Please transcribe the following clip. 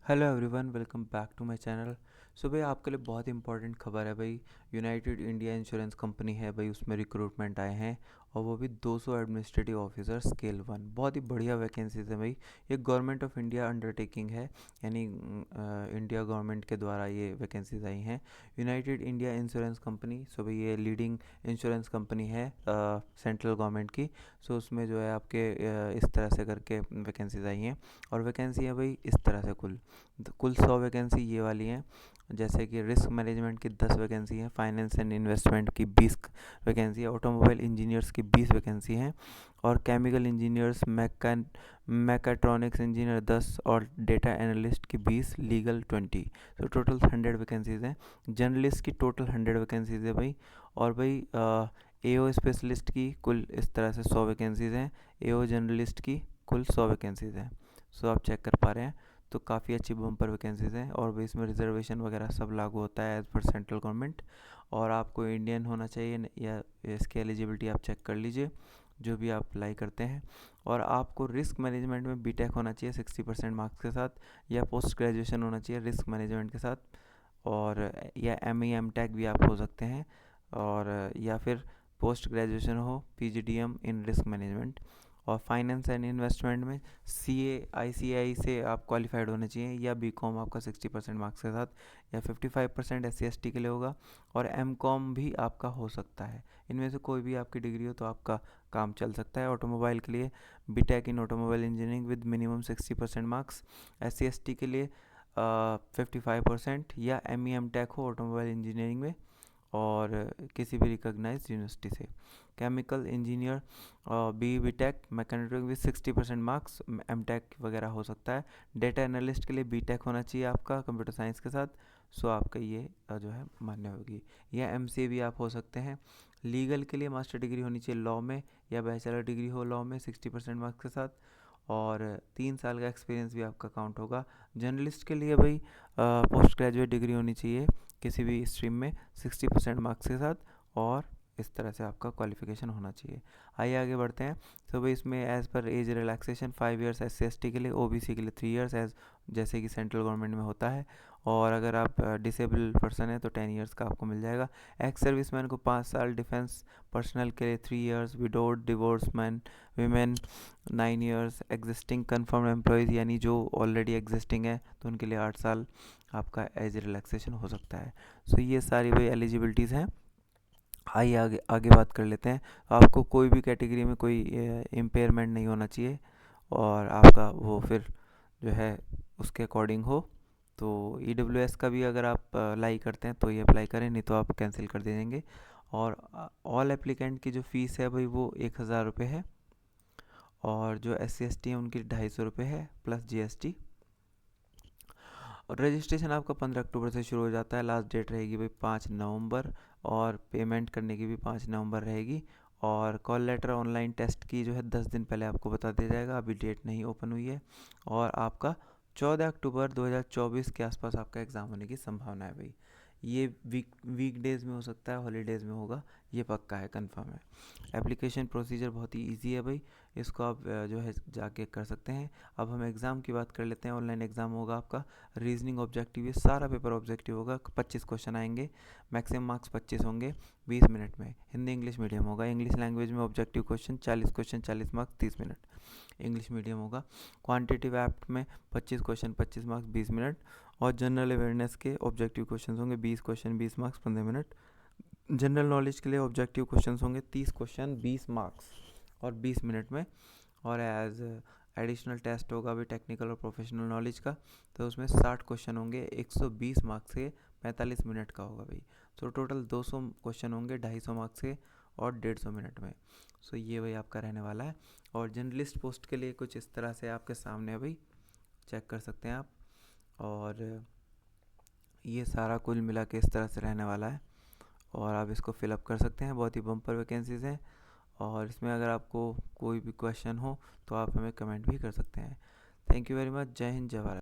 Hello everyone, welcome back to my channel. So भाई आपके लिए बहुत इंपॉर्टेंट खबर है भाई। यूनाइटेड इंडिया इंश्योरेंस कंपनी है भाई, उसमें रिक्रूटमेंट आए हैं और वो भी 200 एडमिनिस्ट्रेटिव ऑफिसर स्केल 1। बहुत ही बढ़िया वैकेंसीज है भाई। ये गवर्नमेंट ऑफ इंडिया अंडरटेकिंग है, यानी इंडिया गवर्नमेंट के द्वारा ये वैकेंसीज आई हैं। यूनाइटेड इंडिया इंश्योरेंस कंपनी, सो भाई ये लीडिंग इंश्योरेंस कंपनी है सेंट्रल गवर्नमेंट की। सो उसमें जो है आपके इस तरह से करके वैकेंसीज आई हैं। और वैकेंसी है भाई इस तरह से कुल 100 वैकेंसी ये वाली हैं। जैसे कि रिस्क मैनेजमेंट की 10 वैकेंसी हैं, फाइनेंस एंड इन्वेस्टमेंट की 20 वैकेंसी है, ऑटोमोबाइल इंजीनियर्स की 20 वैकेंसी हैं, और केमिकल इंजीनियर्स, मैकाट्रॉनिक्स इंजीनियर 10, और डेटा एनालिस्ट की 20, लीगल 20। तो टोटल 100 वैकेंसीज़ हैं। जर्नलिस्ट की टोटल 100 वैकेंसीज़ है भाई। और भाई एओ स्पेशलिस्ट की कुल इस तरह से 100 वैकेंसीज़ हैं। एओ जर्नलिस्ट की कुल 100 वैकेंसीज़ हैं। सो आप चेक कर पा रहे हैं, तो काफ़ी अच्छी बम्पर वैकेंसीज़ हैं। और भी इसमें रिजर्वेशन वगैरह सब लागू होता है एज़ पर सेंट्रल गवर्नमेंट। और आपको इंडियन होना चाहिए या इसकी एलिजिबिलिटी आप चेक कर लीजिए जो भी आप अप्लाई करते हैं। और आपको रिस्क मैनेजमेंट में बीटेक होना चाहिए 60% मार्क्स के साथ, या पोस्ट ग्रेजुएशन होना चाहिए रिस्क मैनेजमेंट के साथ, और या एम टेक भी आप हो सकते हैं, और या फिर पोस्ट ग्रेजुएशन हो पीजीडीएम इन रिस्क मैनेजमेंट। और फाइनेंस एंड इन्वेस्टमेंट में सीए आईसीआई से आप क्वालिफाइड होने चाहिए, या बीकॉम आपका 60% मार्क्स के साथ, या 55% एससी एसटी के लिए होगा, और एमकॉम भी आपका हो सकता है। इनमें से कोई भी आपकी डिग्री हो तो आपका काम चल सकता है। ऑटोमोबाइल के लिए B Tech in automobile engineering with minimum 60% marks, SC ST के लिए 55%, या एम टेक हो ऑटोमोबाइल इंजीनियरिंग में और किसी भी रिकॉग्नाइज्ड यूनिवर्सिटी से। Chemical engineer B tech mechanical with 60% marks, M tech वगैरह हो सकता है। डेटा एनालिस्ट के लिए बी टेक होना चाहिए आपका कंप्यूटर साइंस के साथ। सो आपका ये जो है मान्य होगी। या एम सी भी आप हो सकते हैं। लीगल के लिए मास्टर डिग्री होनी चाहिए लॉ में, या बैचलर डिग्री हो लॉ में 60% मार्क्स के साथ, और 3 साल का एक्सपीरियंस भी आपका काउंट होगा। जर्नलिस्ट के लिए भाई पोस्ट ग्रेजुएट डिग्री होनी चाहिए किसी भी स्ट्रीम में 60% मार्क्स के साथ, और इस तरह से आपका क्वालिफिकेशन होना चाहिए। आइए आगे बढ़ते हैं। तो भाई इसमें as per age relaxation 5 years SC ST के लिए, ओबीसी के लिए 3 ईयर्स एज जैसे कि सेंट्रल गवर्नमेंट में होता है। और अगर आप डिसेबल पर्सन है तो 10 ईयर्स का आपको मिल जाएगा। एक्स सर्विसमैन को 5 साल, डिफेंस पर्सनल के लिए 3 years, widowed divorce man women 9 years, existing confirm employees यानी जो ऑलरेडी एग्जिस्टिंग है तो उनके लिए 8 साल आपका एज रिलैक्सेशन हो सकता है। सो ये सारी भाई एलिजिबिलिटीज़ हैं। आइए आगे आगे बात कर लेते हैं। आपको कोई भी कैटेगरी में कोई इम्पेयरमेंट नहीं होना चाहिए, और आपका वो फिर जो है उसके अकॉर्डिंग हो। तो ईडब्ल्यूएस का भी अगर आप अप्लाई करते हैं तो ये अप्लाई करें, नहीं तो आप कैंसिल कर दे देंगे। और ऑल एप्लीकेंट की जो फ़ीस है भाई वो 1,000 रुपये है, और जो SC ST है उनकी 250 रुपये है प्लस जीएसटी। और रजिस्ट्रेशन आपका 15 अक्टूबर से शुरू हो जाता है, लास्ट डेट रहेगी भाई 5 नवंबर, और पेमेंट करने की भी 5 नवंबर रहेगी। और कॉल लेटर ऑनलाइन टेस्ट की जो है 10 दिन पहले आपको बता दिया जाएगा, अभी डेट नहीं ओपन हुई है। और आपका 14 अक्टूबर 2024 के आसपास आपका एग्ज़ाम होने की संभावना है भाई। ये वीक डेज़ में हो सकता है, हॉलीडेज़ में होगा, ये पक्का है, कंफर्म है। एप्लीकेशन प्रोसीजर बहुत ही इजी है भाई, इसको आप जो है जाके कर सकते हैं। अब हम एग्ज़ाम की बात कर लेते हैं। ऑनलाइन एग्ज़ाम होगा आपका, रीजनिंग ऑब्जेक्टिव, ये सारा पेपर ऑब्जेक्टिव होगा। 25 क्वेश्चन आएंगे, मैक्सिमम मार्क्स 25 होंगे 20 मिनट में। हिंदी इंग्लिश मीडियम होगा। इंग्लिश लैंग्वेज में objective question 40 question 40 marks 30 minute, English medium होगा। क्वांटिटिव एप्ट में 25 क्वेश्चन 25 मार्क्स 20 मिनट, और जनरल अवेयरनेस के ऑब्जेक्टिव क्वेश्चन होंगे 20 question 20 marks 15 minute. General knowledge के लिए ऑब्जेक्टिव क्वेश्चन होंगे 30 क्वेश्चन 20 मार्क्स और 20 मिनट में। और एज एडिशनल टेस्ट होगा भी टेक्निकल और प्रोफेशनल नॉलेज का, तो उसमें 60 क्वेश्चन होंगे 120 मार्क्स के, 45 मिनट का होगा भाई। तो टोटल 200 क्वेश्चन होंगे 250 मार्क्स के और 150 मिनट में। सो ये भाई आपका रहने वाला है। और जर्नलिस्ट पोस्ट के लिए कुछ इस तरह से आपके सामने है भाई, चेक कर सकते हैं आप। और ये सारा कुल मिला के इस तरह से रहने वाला है, और आप इसको फिलअप कर सकते हैं। बहुत ही बम्पर वैकेंसीज़ हैं, और इसमें अगर आपको कोई भी क्वेश्चन हो तो आप हमें कमेंट भी कर सकते हैं। Thank you very much. जय हिंद, जय भारत।